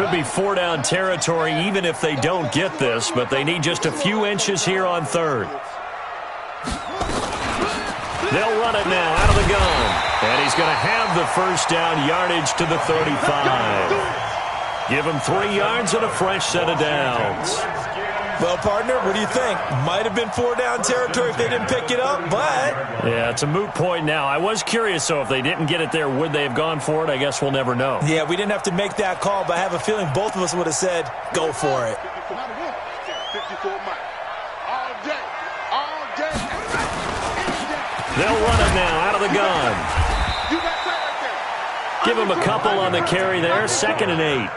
Could be four-down territory even if they don't get this, but they need just a few inches here on third. They'll run it now out of the gun. And he's going to have the first down, yardage to the 35. Give him 3 yards and a fresh set of downs. Well, partner, what do you think? Might have been four-down territory if they didn't pick it up, but... Yeah, it's a moot point now. I was curious, though, if they didn't get it there, would they have gone for it? I guess we'll never know. Yeah, we didn't have to make that call, but I have a feeling both of us would have said, go for it. They'll run it now out of the gun. Give him a couple on the carry there, 2nd and 8.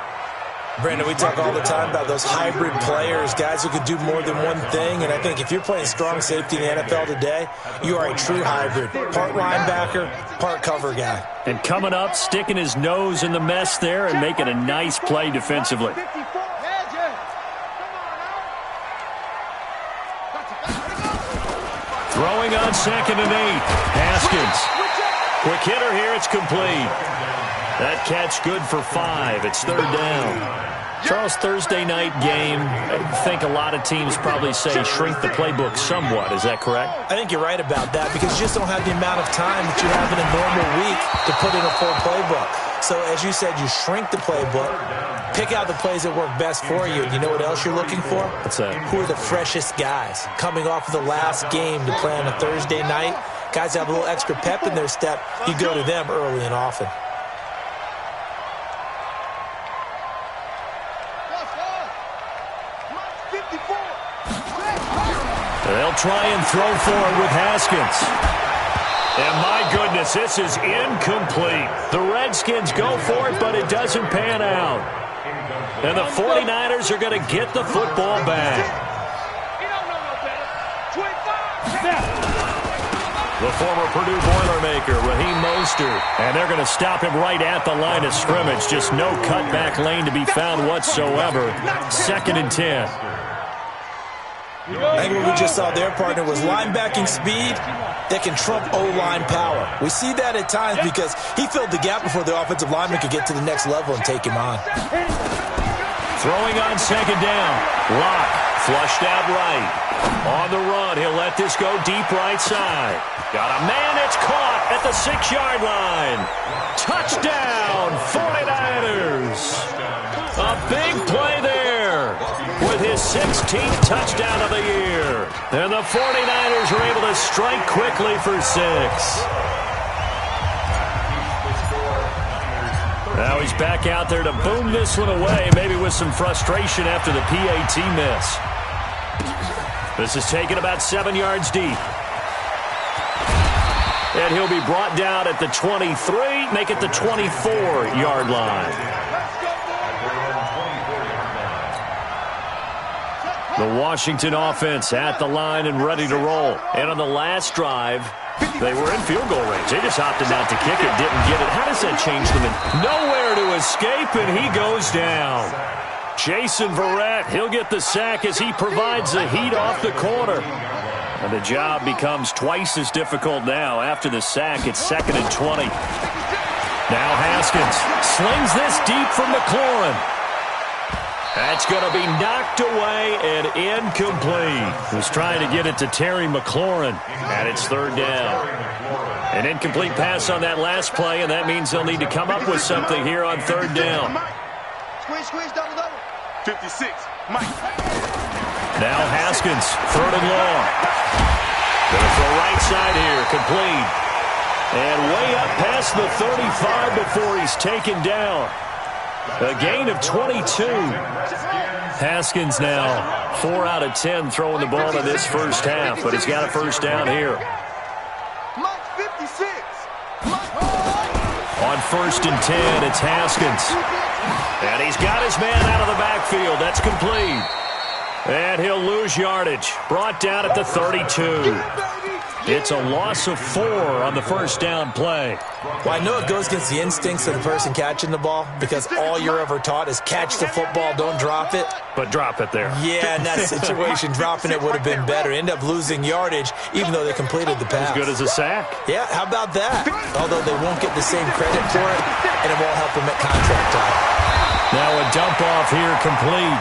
Brandon, we talk all the time about those hybrid players, guys who could do more than one thing, and I think if you're playing strong safety in the NFL today, you are a true hybrid. Part linebacker, part cover guy. And coming up, sticking his nose in the mess there and making a nice play defensively. Throwing on 2nd and 8. Haskins. Quick hitter here, it's complete. That catch good for 5. It's 3rd down. Charles, Thursday night game, I think a lot of teams probably say shrink the playbook somewhat. Is that correct? I think you're right about that because you just don't have the amount of time that you have in a normal week to put in a full playbook. So, as you said, you shrink the playbook, pick out the plays that work best for you. You know what else you're looking for? What's that? Who are the freshest guys coming off of the last game to play on a Thursday night? Guys have a little extra pep in their step. You go to them early and often. They'll try and throw for it with Haskins. And my goodness, this is incomplete. The Redskins go for it, but it doesn't pan out. And the 49ers are going to get the football back. The former Purdue Boilermaker, Raheem Mostert. And they're going to stop him right at the line of scrimmage. Just no cutback lane to be found whatsoever. 2nd and 10. I think what we just saw there, partner, was linebacking speed that can trump O-line power. We see that at times because he filled the gap before the offensive lineman could get to the next level and take him on. Throwing on 2nd down. Lock, flushed out right. On the run, he'll let this go deep right side. Got a man, it's caught at the 6-yard line. Touchdown, 49ers. A big play there with his 16th touchdown of the year. And the 49ers are able to strike quickly for 6. Now he's back out there to boom this one away, maybe with some frustration after the PAT miss. This is taken about 7 yards deep. And he'll be brought down at the 23, make it the 24-yard line. The Washington offense at the line and ready to roll. And on the last drive, they were in field goal range. They just opted not to kick it, didn't get it. How does that change them? Nowhere to escape, and he goes down. Jason Verrett, he'll get the sack as he provides the heat off the corner. And the job becomes twice as difficult now. After the sack, it's 2nd and 20. Now Haskins slings this deep from McLaurin. That's going to be knocked away and incomplete. He was trying to get it to Terry McLaurin, and it's 3rd down. An incomplete pass on that last play, and that means they'll need to come up with something here on 3rd down. Squeeze, double. 56, Mike. Now Haskins, 3rd and long. Going to throw right side here, complete. And way up past the 35 before he's taken down. A gain of 22. Haskins now 4 out of 10 throwing the ball in this first half, but he's got a first down here. On 1st and 10, it's Haskins. And he's got his man out of the backfield. That's complete. And he'll lose yardage. Brought down at the 32. It's a loss of 4 on the first down play. Well, I know it goes against the instincts of the person catching the ball because all you're ever taught is catch the football, don't drop it. But drop it there. Yeah, in that situation, dropping it would have been better. End up losing yardage even though they completed the pass. As good as a sack. Yeah, how about that? Although they won't get the same credit for it, and it won't help them at contract time. Now a dump off here complete.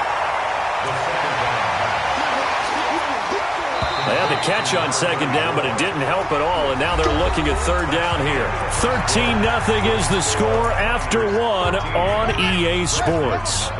They had the catch on second down, but it didn't help at all, and now they're looking at third down here. 13-0 is the score after one on EA Sports.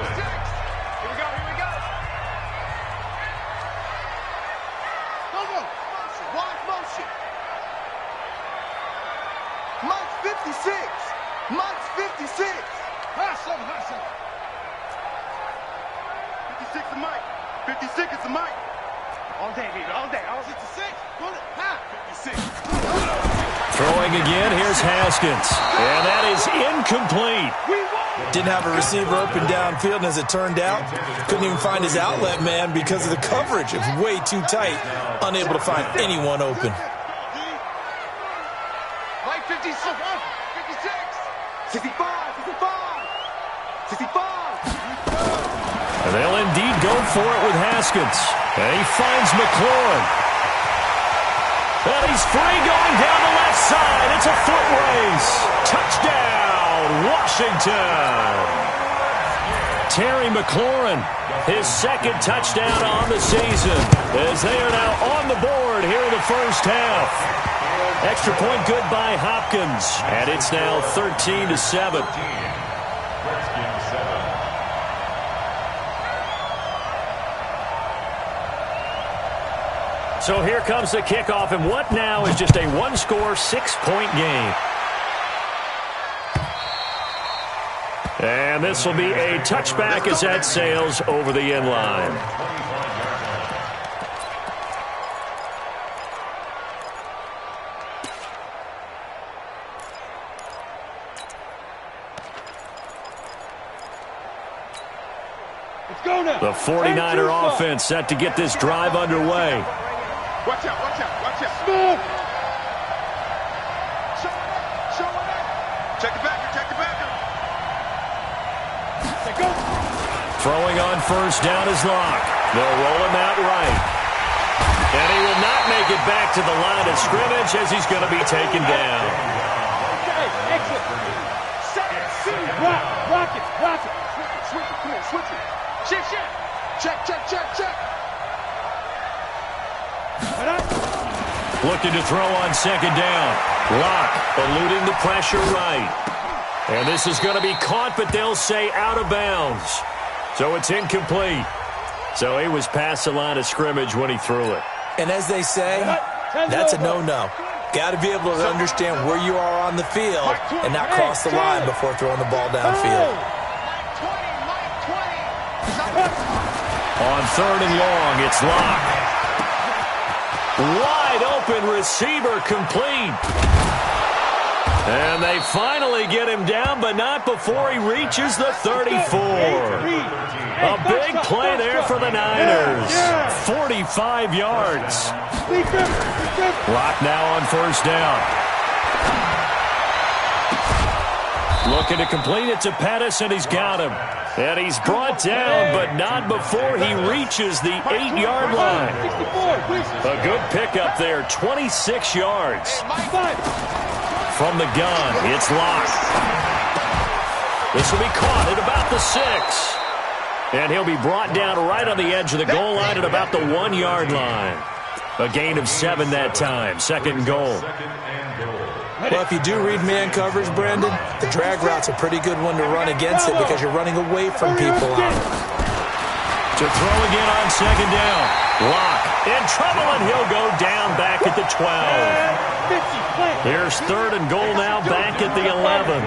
Throwing again, here's Haskins. And that is incomplete. Didn't have a receiver open downfield, and as it turned out, couldn't even find his outlet man because of the coverage. It was way too tight, unable to find anyone open. Like 56, 65, 65. And they'll indeed go for it with Haskins. And he finds McLaurin. And he's free going down the left side. It's a foot race. Touchdown, Washington. Terry McLaurin, his second touchdown on the season, as they are now on the board here in the first half. Extra point good by Hopkins. And it's now 13-7. So here comes the kickoff, and what now is just a one-score, 6-point game. And this will be a touchback as that sails over the end line. The 49er offense set to get this drive underway. Watch out, watch out, watch out. Smooth. Show it up. Check the backer, check the backer. Go. Throwing on first down is Locke. They'll roll him out right. And he will not make it back to the line of scrimmage as he's going to be taken down. Okay, exit. Set, see, rock it. Switch it, come on, switch it. Shift. Check. Looking to throw on second down. Locke eluding the pressure right. And this is going to be caught, but they'll say out of bounds. So it's incomplete. So he was past the line of scrimmage when he threw it. And as they say, that's a no-no. Got to be able to understand where you are on the field and not cross the line before throwing the ball downfield. On third and long, it's Locke. Wide open receiver complete. And they finally get him down, but not before he reaches the 34. A big play there for the Niners. 45 yards. Locke now on first down. Looking to complete it to Pettis, and he's got him. And he's brought down, but not before he reaches the 8-yard line. A good pickup there, 26 yards. From the gun, it's Locke. This will be caught at about the 6. And he'll be brought down right on the edge of the goal line at about the 1-yard line. A gain of 7 that time, second and goal. Well, if you do read man coverage, Brandon, the drag route's a pretty good one to run against it because you're running away from people on it. To throw again on second down. Locke in trouble, and he'll go down back at the 12. Here's third and goal now back at the 11.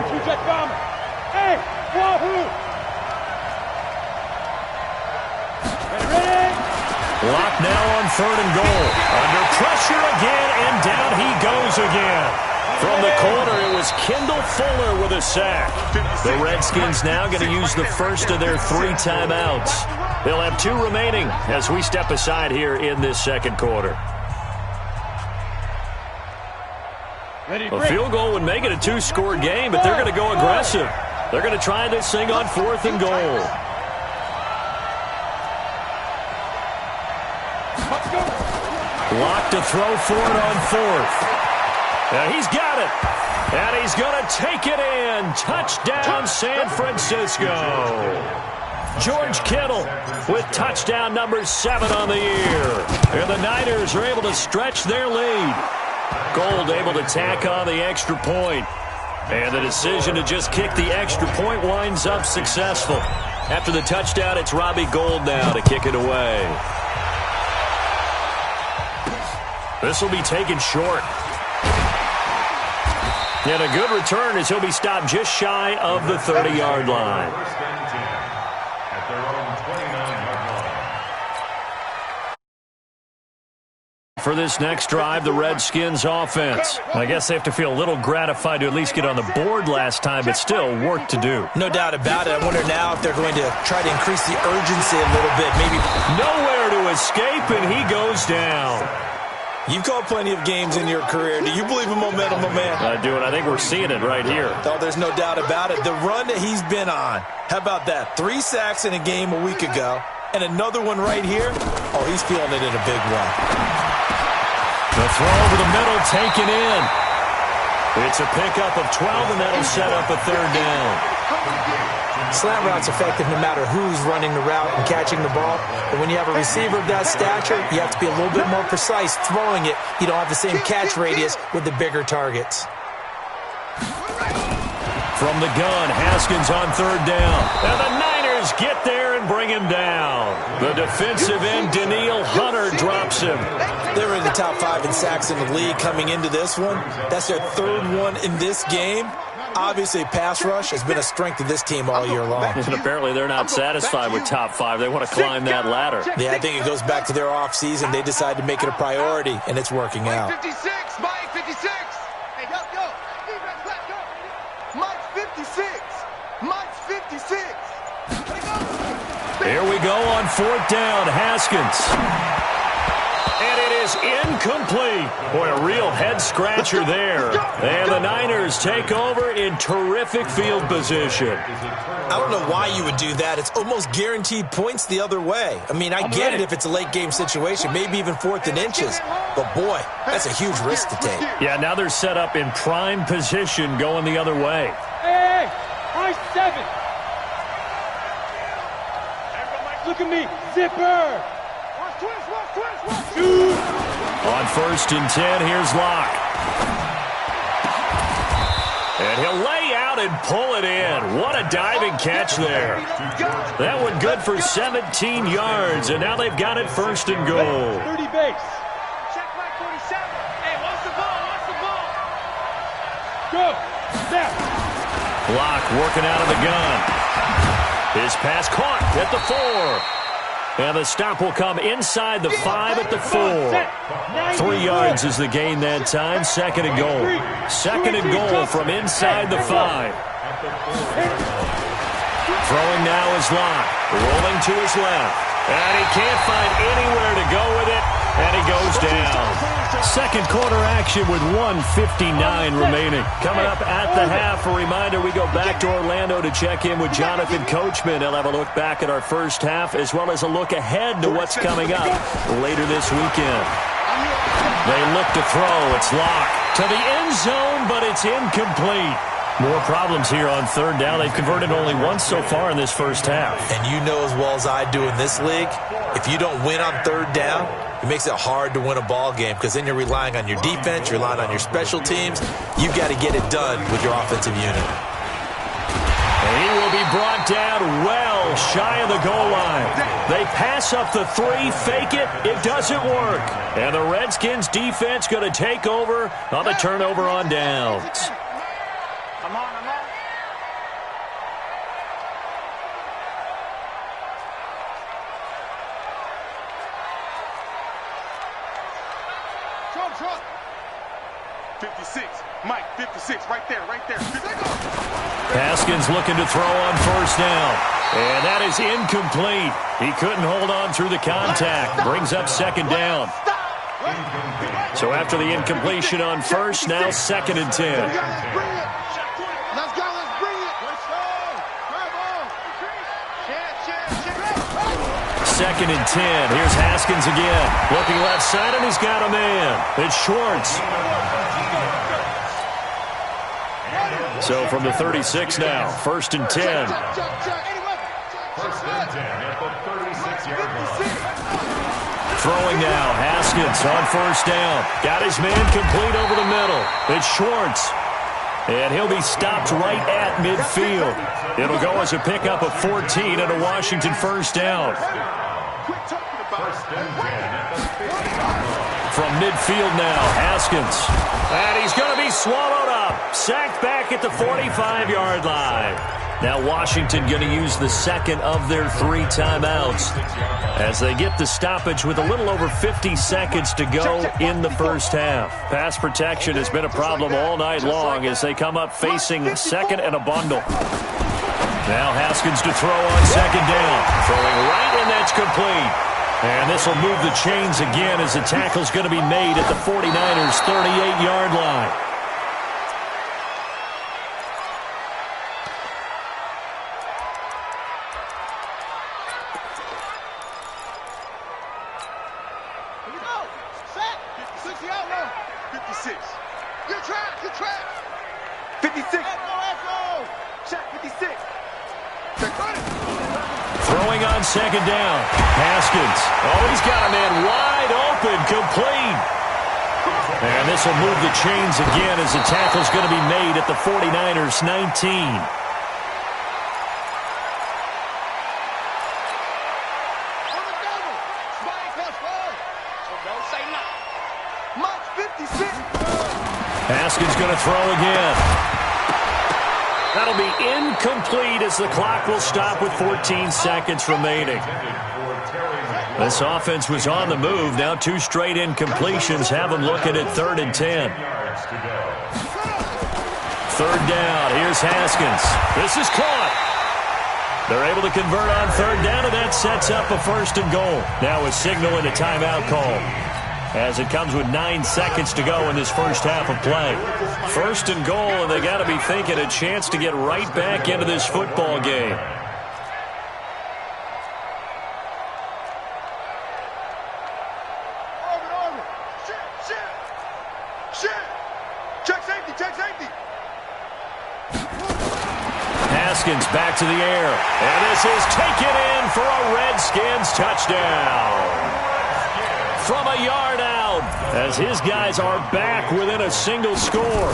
Locke now on third and goal. Under pressure again, and down he goes again. From the corner, it was Kendall Fuller with a sack. The Redskins now going to use the first of their 3 timeouts. They'll have 2 remaining as we step aside here in this second quarter. A field goal would make it a 2-score game, but they're going to go aggressive. They're going to try this thing on 4th and goal. Locke to throw for it on 4th. Now he's got it. And he's going to take it in. Touchdown, San Francisco. George Kittle with touchdown number 7 on the year. And the Niners are able to stretch their lead. Gold able to tack on the extra point. And the decision to just kick the extra point winds up successful. After the touchdown, it's Robbie Gould now to kick it away. This will be taken short. And a good return as he'll be stopped just shy of the 30-yard line. For this next drive, the Redskins offense. I guess they have to feel a little gratified to at least get on the board last time, but still work to do. No doubt about it. I wonder now if they're going to try to increase the urgency a little bit. Maybe nowhere to escape, and he goes down. You've called plenty of games in your career. Do you believe in momentum, my man? I do, and I think we're seeing it right here. Oh, there's no doubt about it. The run that he's been on. How about that? 3 sacks in a game a week ago, and another one right here. Oh, he's feeling it in a big way. The throw over the middle taken in. It's a pickup of 12, and that'll set up a 3rd down. Slant route's effective no matter who's running the route and catching the ball. But when you have a receiver of that stature, you have to be a little bit more precise throwing it. You don't have the same catch radius with the bigger targets. From the gun, Haskins on 3rd down. And the Niners get there and bring him down. The defensive end, Danielle Hunter, drops him. They were in the top 5 in sacks in the league coming into this one. That's their 3rd one in this game. Obviously, pass rush has been a strength of this team all year long. And apparently they're not sasatisfied with top 5. They want to climb that ladder. Yeah, I think it goes back to their offseason. They decided to make it a priority, and it's working out. Mike 56, Mike 56. Hey, go. Defense, let's go. Mike 56. Mike's 56. Here we go on 4th down. Haskins. And it is incomplete. Boy, a real head-scratcher there. And the Niners take over in terrific field position. I don't know why you would do that. It's almost guaranteed points the other way. I mean, I get it if it's a late-game situation, maybe even 4th and inches. But, boy, that's a huge risk to take. Yeah, now they're set up in prime position going the other way. Hey, high 7. Look at me. Zipper. On 1st and 10, here's Locke. And he'll lay out and pull it in. What a diving catch there. That one good for 17 yards, and now they've got it 1st and goal. 30 base. Check my 47. Hey, watch the ball, Go. Snap. Locke working out of the gun. His pass caught at the 4. And the stop will come inside the 5 at the 4. 3 yards is the gain that time. 2nd and goal. 2nd and goal from inside the 5. Throwing now is Locke. Rolling to his left. And he can't find anywhere to go with it. And he goes down. 2nd quarter action with 1:59 remaining. Coming up at the half, a reminder, we go back to Orlando to check in with Jonathan Coachman. He'll have a look back at our first half as well as a look ahead to what's coming up later this weekend. They look to throw. It's Locke to the end zone, but it's incomplete. More problems here on 3rd down. They've converted only once so far in this first half. And you know as well as I do in this league, if you don't win on 3rd down, it makes it hard to win a ball game because then you're relying on your defense, you're relying on your special teams. You've got to get it done with your offensive unit. And he will be brought down well shy of the goal line. They pass up the 3, fake it. It doesn't work. And the Redskins defense going to take over on the turnover on downs. I'm on. Truck. 56. Mike, 56. Right there. Haskins looking to throw on 1st down. And that is incomplete. He couldn't hold on through the contact. Brings up 2nd down. So after the incompletion on 1st, now 2nd and 10. Let's go. Let's bring it. 2nd and 10. Here's Haskins again. Looking left side, and he's got a man. It's Schwartz. So from the 36 now, 1st and 10. First and 10 at the 36-yard line. Throwing now, Haskins on 1st down. Got his man complete over the middle. It's Schwartz. And he'll be stopped right at midfield. It'll go as a pickup of 14 and a Washington 1st down. First and 10 at the 50-yard line. From midfield now, Haskins. And he's going to be swallowed up. Sacked back at the 45-yard line. Now Washington going to use the second of their 3 timeouts as they get the stoppage with a little over 50 seconds to go in the first half. Pass protection has been a problem all night long as they come up facing second and a bundle. Now Haskins to throw on 2nd down. Throwing right, and that's complete. And this will move the chains again as the tackle's going to be made at the 49ers' 38-yard line. Here we go. Sack. 56 out now. 56. Good track. Good track. 56. Echo. Check 56. Check 30. Throwing on 2nd down. Haskins. Oh, he's got a man wide open. Complete. And this will move the chains again as the tackle's going to be made at the 49ers' 19. Haskins going to throw again. That'll be incomplete as the clock will stop with 14 seconds remaining. This offense was on the move. Now 2 straight incompletions have them looking at 3rd and 10. 3rd down. Here's Haskins. This is caught. They're able to convert on 3rd down, and that sets up a 1st and goal. Now a signal and a timeout call, as it comes with 9 seconds to go in this first half of play. 1st and goal, and they got to be thinking a chance to get right back into this football game. Check safety, check safety. Haskins back to the air, and this is taken in for a Redskins touchdown. From a yard out, as his guys are back within a single score.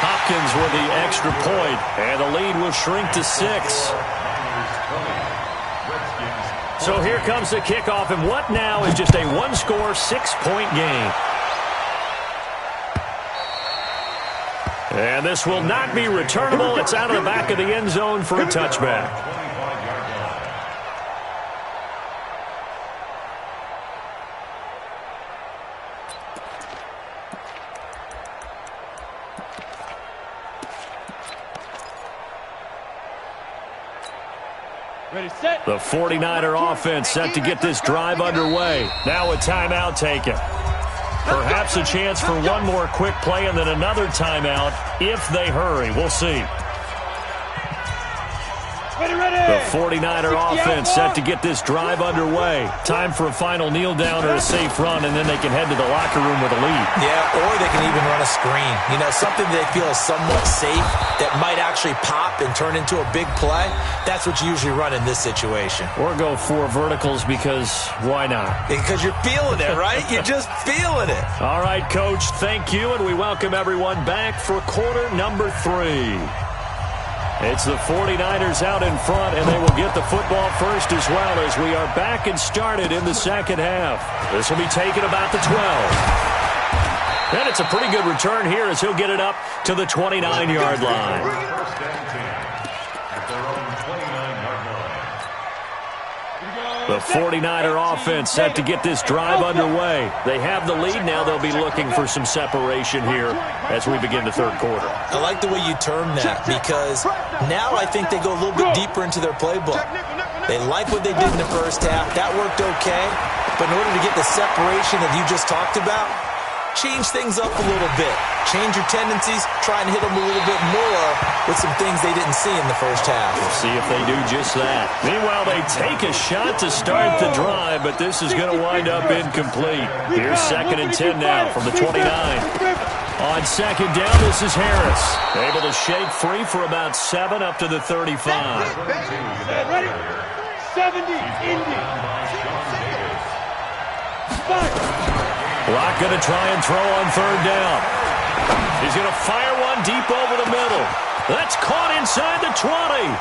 Hopkins with the extra point, and the lead will shrink to 6. So here comes the kickoff, and what now is just a 1-score, 6-point game. And this will not be returnable. It's out of the back of the end zone for a touchback. Ready, set. The 49er offense set to get this drive underway. Now a timeout taken. Perhaps a chance for one more quick play and then another timeout if they hurry. We'll see. The 49er offense set to get this drive underway. Time for a final kneel down or a safe run, and then they can head to the locker room with a lead. Yeah, or they can even run a screen. You know, something they feel is somewhat safe that might actually pop and turn into a big play. That's what you usually run in this situation. Or go 4 verticals because why not? Because you're feeling it, right? You're just feeling it. All right, Coach, thank you, and we welcome everyone back for quarter number 3. It's the 49ers out in front, and they will get the football first as well as we are back and started in the second half. This will be taken about the 12. And it's a pretty good return here as he'll get it up to the 29-yard line. The 49er offense set to get this drive underway. They have the lead. Now they'll be looking for some separation here as we begin the third quarter. I like the way you term that because now I think they go a little bit deeper into their playbook. They like what they did in the first half. That worked okay. But in order to get the separation that you just talked about, change things up a little bit. Change your tendencies. Try and hit them a little bit more with some things they didn't see in the first half. We'll see if they do just that. Meanwhile, they take a shot to start the drive, but this is going to wind up incomplete. Here's 2nd and 10 now from the 29. On second down, this is Harris. Able to shake free for about 7 up to the 35. Ready? 70, Indy. Locke going to try and throw on third down. He's going to fire one deep over the middle. That's caught inside the 20.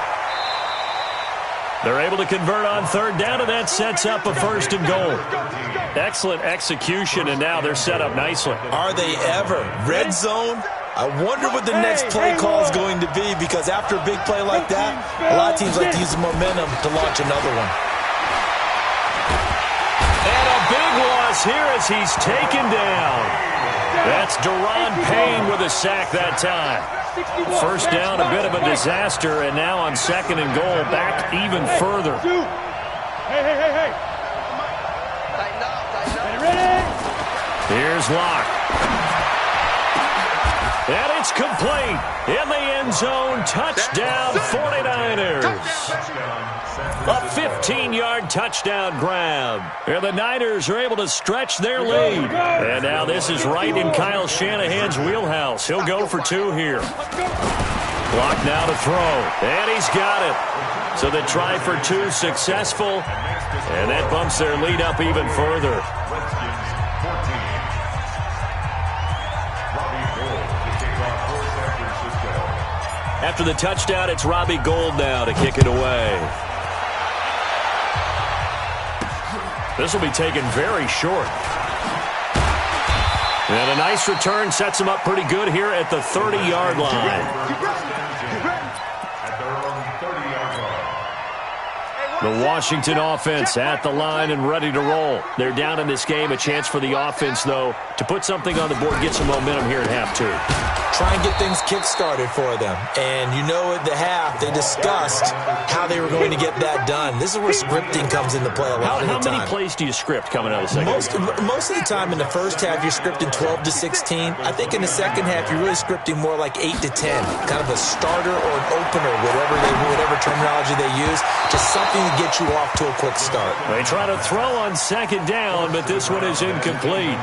They're able to convert on third down, and that sets up a first and goal. Excellent execution, and now they're set up nicely. Are they ever? Red zone? I wonder what the next play call is going to be, because after a big play like that, a lot of teams like to use the momentum to launch another one. And a big loss here as he's taken down. That's Deron Payne with a sack that time. First down, a bit of a disaster, and now on second and goal, back even further. Hey. Here's Locke. And it's complete. In the end zone, touchdown 49ers. A 15-yard touchdown grab. And the Niners are able to stretch their lead. And now this is right in Kyle Shanahan's wheelhouse. He'll go for 2 here. Locke now to throw. And he's got it. So the try for 2 successful. And that bumps their lead up even further. After the touchdown, it's Robbie Gould now to kick it away. This will be taken very short. And a nice return sets him up pretty good here at the 30-yard line. The Washington offense at the line and ready to roll. They're down in this game. A chance for the offense, though, to put something on the board, get some momentum here at half 2. Try and get things kick-started for them. And you know at the half, they discussed how they were going to get that done. This is where scripting comes into play a lot of the time. How many plays do you script coming out of the second half? Most of the time in the first half, you're scripting 12 to 16. I think in the second half, you're really scripting more like 8 to 10. Kind of a starter or an opener, whatever terminology they use. Just something to get you off to a quick start. They try to throw on second down, but this one is incomplete.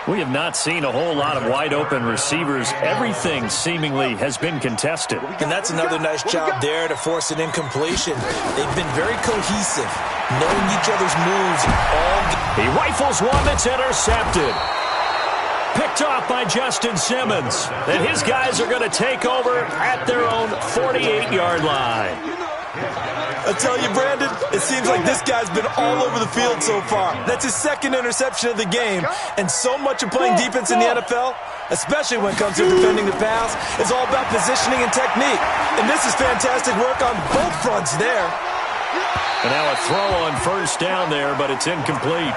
We have not seen a whole lot of wide-open receivers. Everything seemingly has been contested. And that's another nice job there to force an incompletion. They've been very cohesive, knowing each other's moves all game. He rifles one that's intercepted. Picked off by Justin Simmons. And his guys are going to take over at their own 48-yard line. I tell you, Brandon, it seems like this guy's been all over the field so far. That's his second interception of the game. And so much of playing defense in the NFL, especially when it comes to defending the pass, is all about positioning and technique. And this is fantastic work on both fronts there. And now a throw on first down there, but it's incomplete.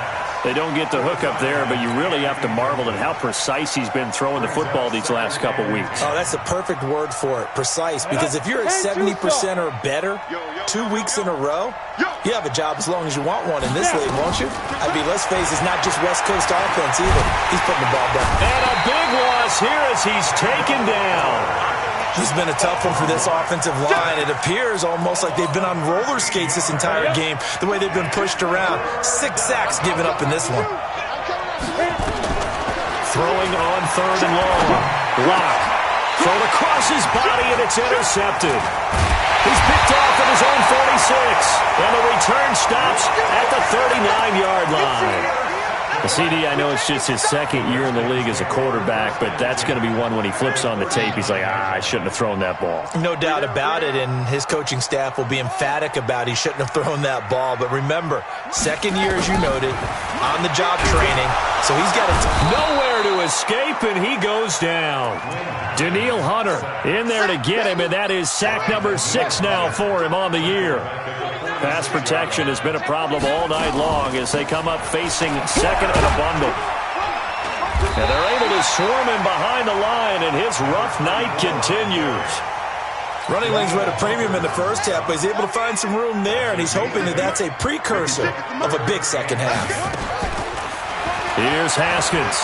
They don't get the hook up there, but you really have to marvel at how precise he's been throwing the football these last couple weeks. Oh, that's the perfect word for it, precise. Because if you're at 70% or better 2 weeks in a row, you have a job as long as you want one in this league, won't you? I mean, let's face it, it's not just West Coast offense either. He's putting the ball down. And a big loss here as he's taken down. This has been a tough one for this offensive line. It appears almost like they've been on roller skates this entire game, the way they've been pushed around. 6 sacks given up in this one. Throwing on third and long. Locke. Thrown across his body, and it's intercepted. He's picked off at his own 46. And the return stops at the 39-yard line. CD, I know it's just his second year in the league as a quarterback, but that's going to be one when he flips on the tape. He's like, I shouldn't have thrown that ball. No doubt about it, and his coaching staff will be emphatic about he shouldn't have thrown that ball. But remember, second year, as you noted, on-the-job training, so he's got nowhere to escape, and he goes down. Danielle Hunter in there to get him, and that is sack number 6 now for him on the year. Pass protection has been a problem all night long as they come up facing second and a bundle. And they're able to swarm him behind the line, and his rough night continues. Running lanes were at a premium in the first half, but he's able to find some room there, and he's hoping that that's a precursor of a big second half. Here's Haskins.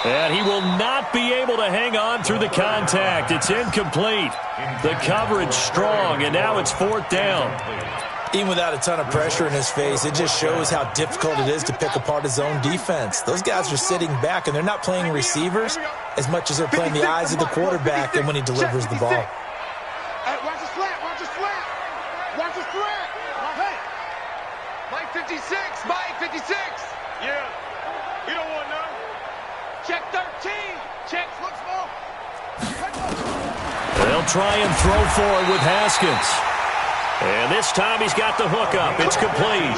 And he will not be able to hang on through the contact. It's incomplete. The coverage strong, and now it's fourth down. Even without a ton of pressure in his face, it just shows how difficult it is to pick apart his own defense. Those guys are sitting back, and they're not playing receivers as much as they're playing the eyes of the quarterback and when he delivers the ball. Hey, watch the slant, watch the slant. Watch the slant. Hey. Mike 56, Mike 56. Yeah. You don't want none. Check 13. Check. Look small. They'll try and throw forward with Haskins. And this time he's got the hook up. It's complete.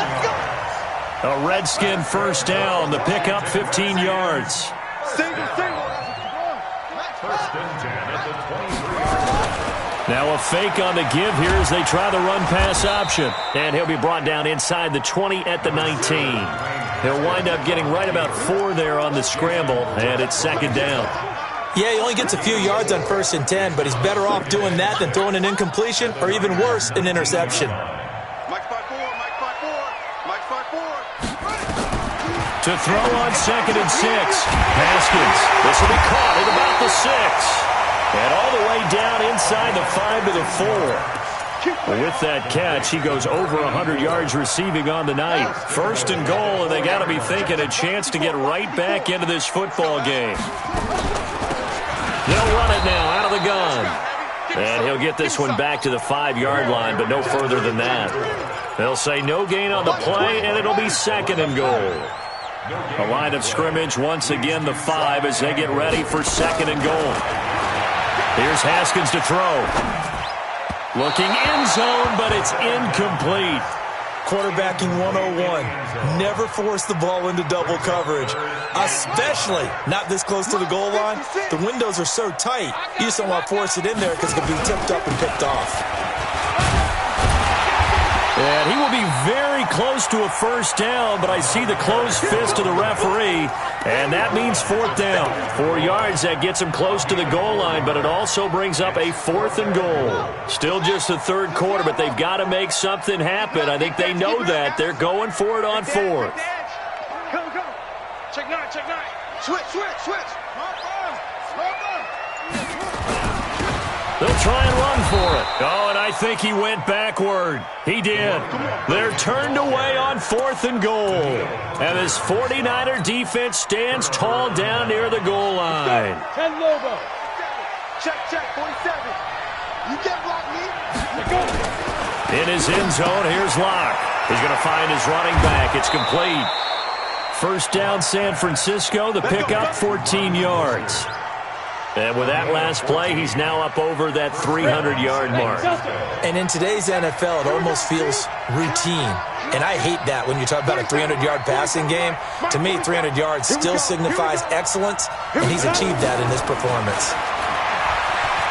A Redskin first down. The pickup 15 yards. Single. Now a fake on the give here as they try the run-pass option. And he'll be brought down inside the 20 at the 19. He'll wind up getting right about 4 there on the scramble, and it's second down. Yeah, he only gets a few yards on 1st and 10, but he's better off doing that than throwing an incompletion or even worse, an interception. Mike 5-4, Mike 5-4, Mike 5-4. To throw on 2nd and 6. Haskins. This will be caught at about the 6. And all the way down inside the 5 to the 4. With that catch, he goes over 100 yards receiving on the night. 1st and goal, and they got to be thinking a chance to get right back into this football game. They'll run it now out of the gun. And he'll get this one back to the 5-yard line, but no further than that. They'll say no gain on the play, and it'll be 2nd and goal. A line of scrimmage, once again the 5 as they get ready for 2nd and goal. Here's Haskins to throw. Looking end zone, but it's incomplete. Quarterbacking 101. Never force the ball into double coverage, especially not this close to the goal line. The windows are so tight, you just don't want to force it in there because it could be tipped up and picked off. And he will be very close to a first down, but I see the closed fist of the referee, and that means 4th down. 4 yards, that gets him close to the goal line, but it also brings up a 4th and goal. Still just the 3rd quarter, but they've got to make something happen. I think they know that. They're going for it on 4th. Go. Check 9. Switch. They'll try and run for it. Oh, and I think he went backward. He did. They're turned away on 4th and goal. And this 49er defense stands tall down near the goal line. 10 Lobo. Check, 47. You get blocked me. Go. In his end zone, here's Locke. He's going to find his running back. It's complete. First down, San Francisco. The pickup, 14 yards. And with that last play, he's now up over that 300-yard mark. And in today's NFL, it almost feels routine. And I hate that when you talk about a 300-yard passing game. To me, 300 yards still signifies excellence, and he's achieved that in this performance.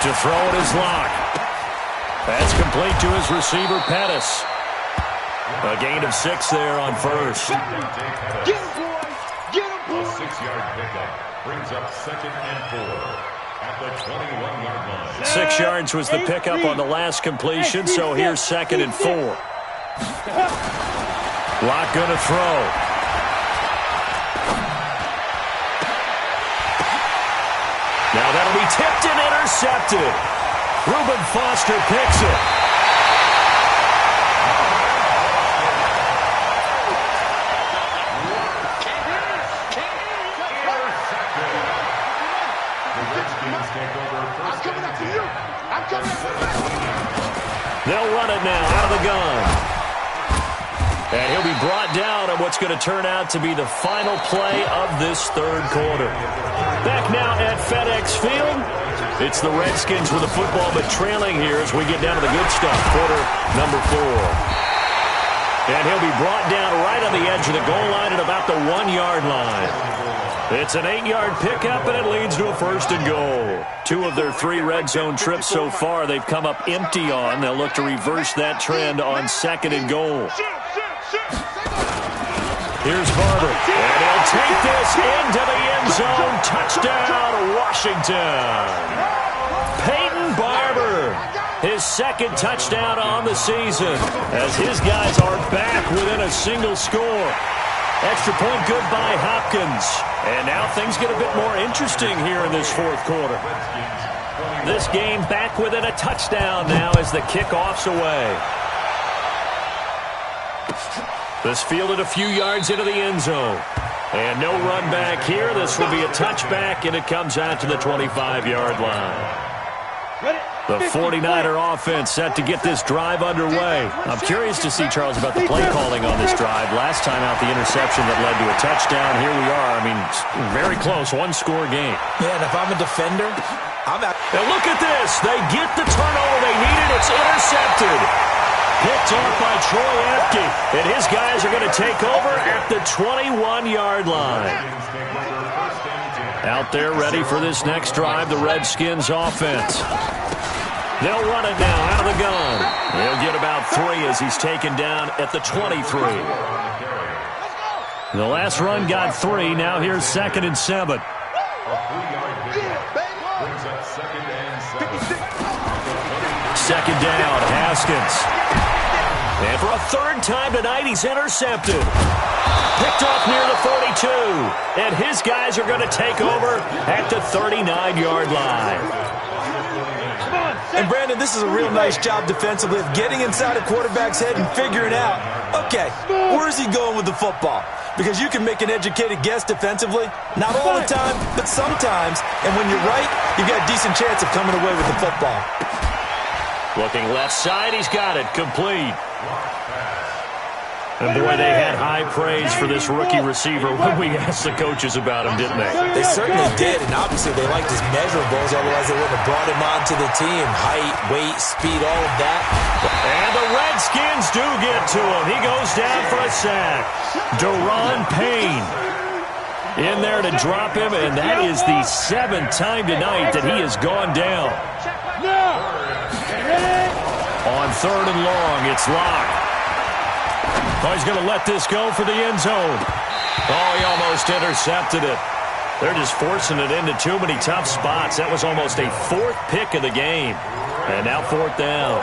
To throw it is Locke. That's complete to his receiver, Pettis. A gain of 6 there on first. Get him, boys. Get him, boys. A 6-yard pickup brings up 2nd and 4. At the 21-yard line. 6 yards was the pickup on the last completion, so here's 2nd and 4. Locke going to throw. Now that'll be tipped and intercepted. Reuben Foster picks it. They'll run it now out of the gun. And he'll be brought down on what's going to turn out to be the final play of this 3rd quarter. Back now at FedEx Field. It's the Redskins with the football, but trailing here as we get down to the good stuff. Quarter number 4. And he'll be brought down right on the edge of the goal line at about the 1-yard line. It's an 8-yard pickup, and it leads to a 1st and goal. 2 of their 3 red zone trips so far they've come up empty on. They'll look to reverse that trend on 2nd and goal. Here's Barber, and he'll take this into the end zone. Touchdown, Washington. Peyton Barber, his 2nd touchdown on the season, as his guys are back within a single score. Extra point good by Hopkins. And now things get a bit more interesting here in this 4th quarter. This game back within a touchdown now as the kickoff's away. This fielded a few yards into the end zone. And no run back here. This will be a touchback, and it comes out to the 25-yard line. The 49er offense set to get this drive underway. I'm curious to see, Charles, about the play calling on this drive. Last time out, the interception that led to a touchdown. Here we are. I mean, very close, one-score game. Yeah, and if I'm a defender, I'm out. And look at this. They get the turnover they needed. It's intercepted. Picked off by Troy Apke. And his guys are going to take over at the 21-yard line. Out there ready for this next drive, the Redskins offense. They'll run it now out of the gun. He'll get about 3 as he's taken down at the 23. The last run got 3. Now here's 2nd and 7. Second down, Haskins. And for a 3rd time tonight, he's intercepted. Picked off near the 42. And his guys are going to take over at the 39-yard line. And, Brandon, this is a real nice job defensively of getting inside a quarterback's head and figuring out, okay, where's he going with the football? Because you can make an educated guess defensively. Not all the time, but sometimes. And when you're right, you've got a decent chance of coming away with the football. Looking left side, he's got it. Complete. And, boy, they had high praise for this rookie receiver when we asked the coaches about him, didn't they? They certainly did, and obviously they liked his measurables, otherwise they wouldn't have brought him onto the team. Height, weight, speed, all of that. And the Redskins do get to him. He goes down for a sack. Daron Payne in there to drop him, and that is the 7th time tonight that he has gone down. On 3rd and long, it's Locke. Oh, he's going to let this go for the end zone. Oh, he almost intercepted it. They're just forcing it into too many tough spots. That was almost a 4th pick of the game. And now 4th down.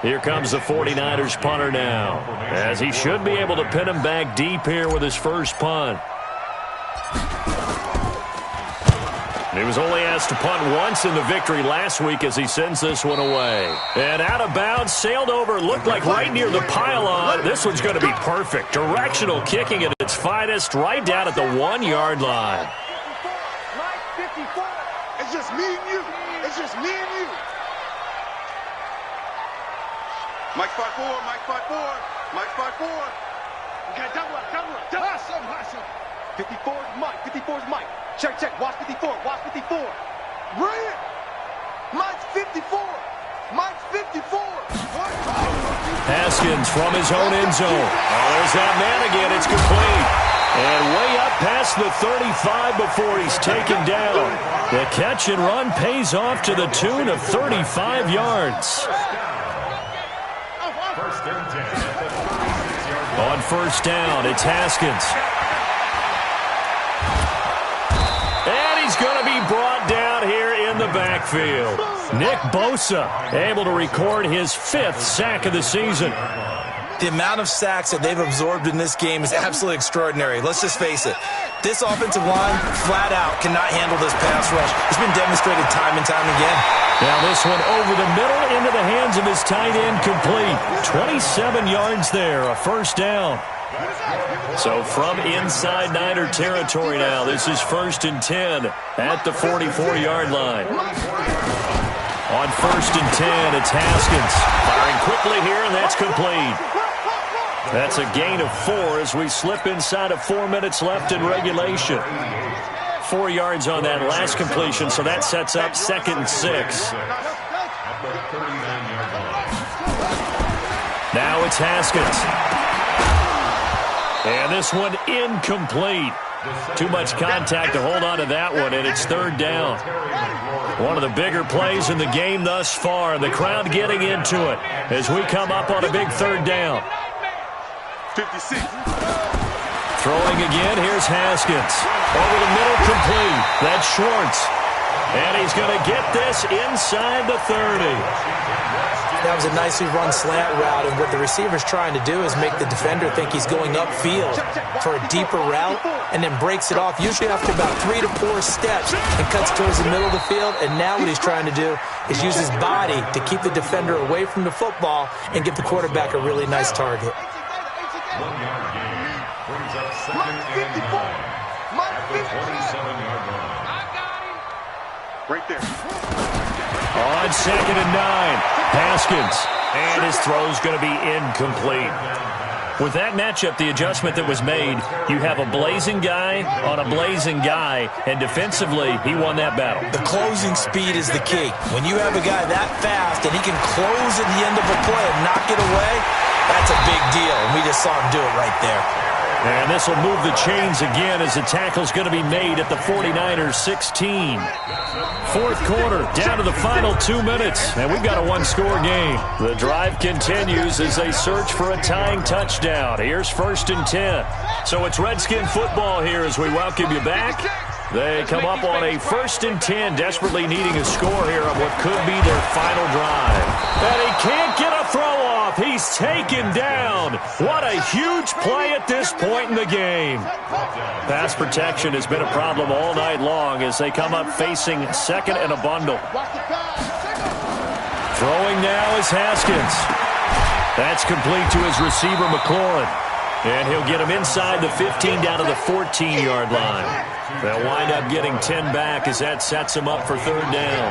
Here comes the 49ers punter now, as he should be able to pin him back deep here with his first punt. He was only asked to punt once in the victory last week as he sends this one away. And out of bounds, sailed over, looked like right near the pylon. This one's going to be perfect. Directional kicking at its finest, right down at the 1-yard line. Mike 54. It's just me and you. It's just me and you. Mike 5-4, Mike 5-4, Mike 5-4. Okay, double up. Awesome. 54 is Mike, 54 is Mike. Check, watch 54, watch 54. Brilliant! Mike's 54, Mike's 54. Haskins from his own end zone. Oh, there's that man again, it's complete. And way up past the 35 before he's taken down. The catch and run pays off to the tune of 35 yards. On 1st down, it's Haskins. And he's going to be brought down here in the backfield. Nick Bosa able to record his 5th sack of the season. The amount of sacks that they've absorbed in this game is absolutely extraordinary. Let's just face it. This offensive line, flat out, cannot handle this pass rush. It's been demonstrated time and time again. Now this one over the middle into the hands of his tight end, complete. 27 yards there, a 1st down. So from inside Niner territory now, this is 1st and 10 at the 44-yard line. On 1st and 10, it's Haskins. Firing quickly here, and that's complete. That's a gain of 4 as we slip inside of 4 minutes left in regulation. 4 yards on that last completion, so that sets up 2nd and 6. Now it's Haskins. And this one incomplete. Too much contact to hold on to that one, and it's 3rd down. One of the bigger plays in the game thus far. The crowd getting into it as we come up on a big 3rd down. 56. Throwing again, here's Haskins. Over the middle, complete. That's Schwartz. And he's going to get this inside the 30. That was a nicely run slant route, and what the receiver's trying to do is make the defender think he's going upfield for a deeper route and then breaks it off, usually after about 3 to 4 steps, and cuts towards the middle of the field. And now what he's trying to do is use his body to keep the defender away from the football and give the quarterback a really nice target. 1 yard gain brings up second and 9 at the 27-yard line. Right there. On second and 9, Haskins. And his throw's going to be incomplete. With that matchup, the adjustment that was made, you have a blazing guy on a blazing guy, and defensively, he won that battle. The closing speed is the key. When you have a guy that fast and he can close at the end of a play and knock it away, that's a big deal, and we just saw him do it right there. And this will move the chains again as the tackle's going to be made at the 49ers 16. Fourth quarter, down to the final 2 minutes, and we've got a one-score game. The drive continues as they search for a tying touchdown. Here's 1st and 10. So it's Redskin football here as we welcome you back. They come up on a 1st and 10, desperately needing a score here on what could be their final drive. And he can't get a throw off. He's taken down. What a huge play at this point in the game. Pass protection has been a problem all night long as they come up facing second and a bundle. Throwing now is Haskins. That's complete to his receiver, McLaurin. And he'll get him inside the 15 down to the 14-yard line. They'll wind up getting 10 back as that sets him up for 3rd down.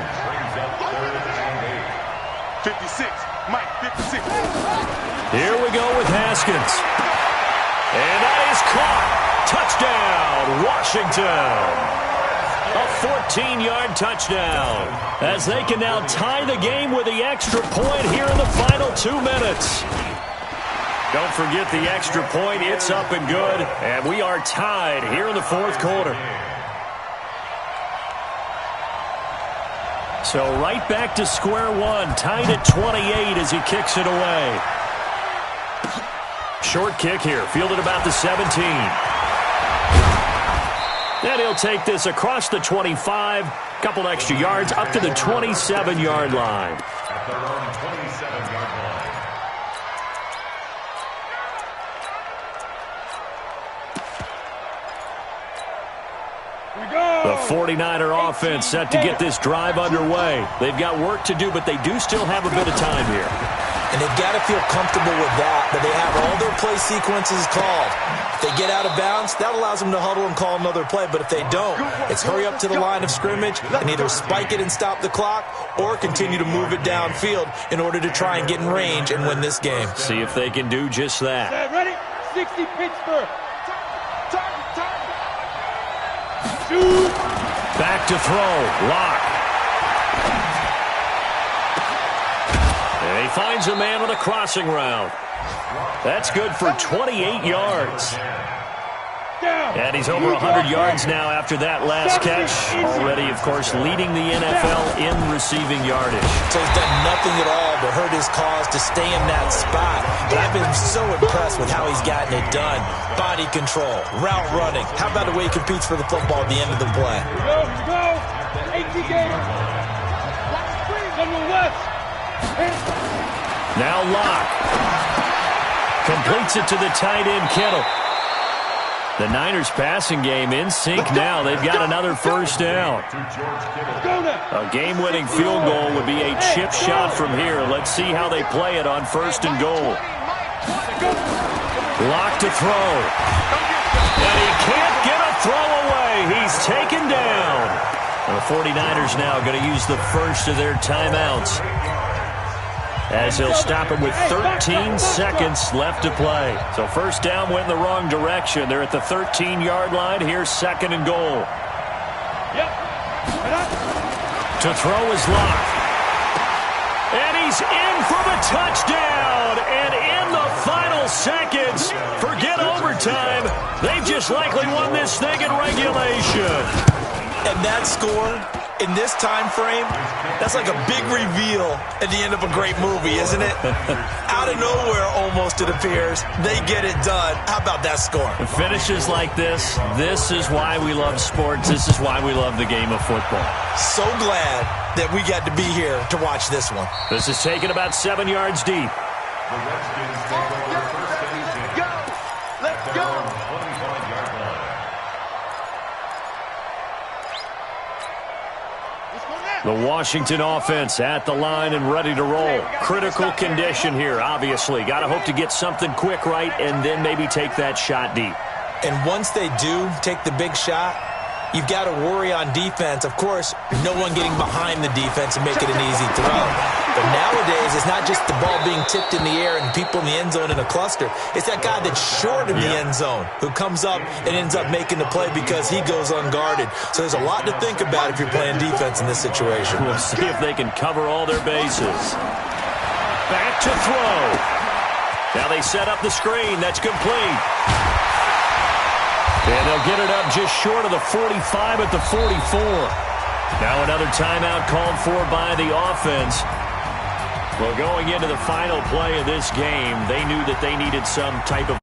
56. Mike, 56. Here we go with Haskins. And that is caught. Touchdown, Washington. A 14-yard touchdown as they can now tie the game with the extra point here in the final 2 minutes. Don't forget the extra point. It's up and good. And we are tied here in the 4th quarter. So right back to square one. Tied at 28 as he kicks it away. Short kick here. Fielded about the 17. And he'll take this across the 25. Couple extra yards up to the 27-yard line. At their own 27-yard line. The 49er offense set to get this drive underway. They've got work to do, but they do still have a bit of time here. And they've got to feel comfortable with that, but they have all their play sequences called. If they get out of bounds, that allows them to huddle and call another play. But if they don't, it's hurry up to the line of scrimmage and either spike it and stop the clock or continue to move it downfield in order to try and get in range and win this game. See if they can do just that. Ready? 60 Pittsburgh. Back to throw. Lock. And he finds a man on a crossing route. That's good for 28 yards. And he's over 100 yards now after that last catch. Already, of course, leading the NFL in receiving yardage. So he's done nothing at all to hurt his cause to stay in that spot. But I've been so impressed with how he's gotten it done. Body control, route running. How about the way he competes for the football at the end of the play? Go, go. 80 games. Now Locke. Completes it to the tight end, Kittle. The Niners passing game in sync now. They've got another 1st down. A game-winning field goal would be a chip shot from here. Let's see how they play it on 1st and goal. Locke to throw. And he can't get a throw away. He's taken down. The 49ers now going to use the first of their timeouts, as he'll stop it with 13 seconds left to play. So 1st down went in the wrong direction. They're at the 13-yard line. Here's 2nd and goal. To throw is Locke. And he's in for the touchdown. And in the final seconds, forget overtime. They've just likely won this thing in regulation. And that score In this time frame, that's like a big reveal at the end of a great movie, isn't it? Out of nowhere, almost, it appears. They get it done. How about that score? Finishes like this is why we love sports. This is why we love the game of football. So glad that we got to be here to watch this one. This is taken about 7 yards deep. The Redskins take over first and 10. Let's go. 25-yard line. The Washington offense at the line and ready to roll. Critical condition here, obviously. Got to hope to get something quick right and then maybe take that shot deep. And once they do take the big shot, you've got to worry on defense. Of course, no one getting behind the defense and make it an easy throw. But nowadays, it's not just the ball being tipped in the air and people in the end zone in a cluster. It's that guy that's short of the end zone who comes up and ends up making the play because he goes unguarded. So there's a lot to think about if you're playing defense in this situation. We'll see if they can cover all their bases. Back to throw. Now they set up the screen. That's complete. And they'll get it up just short of the 45 at the 44. Now another timeout called for by the offense. Well, going into the final play of this game, they knew that they needed some type of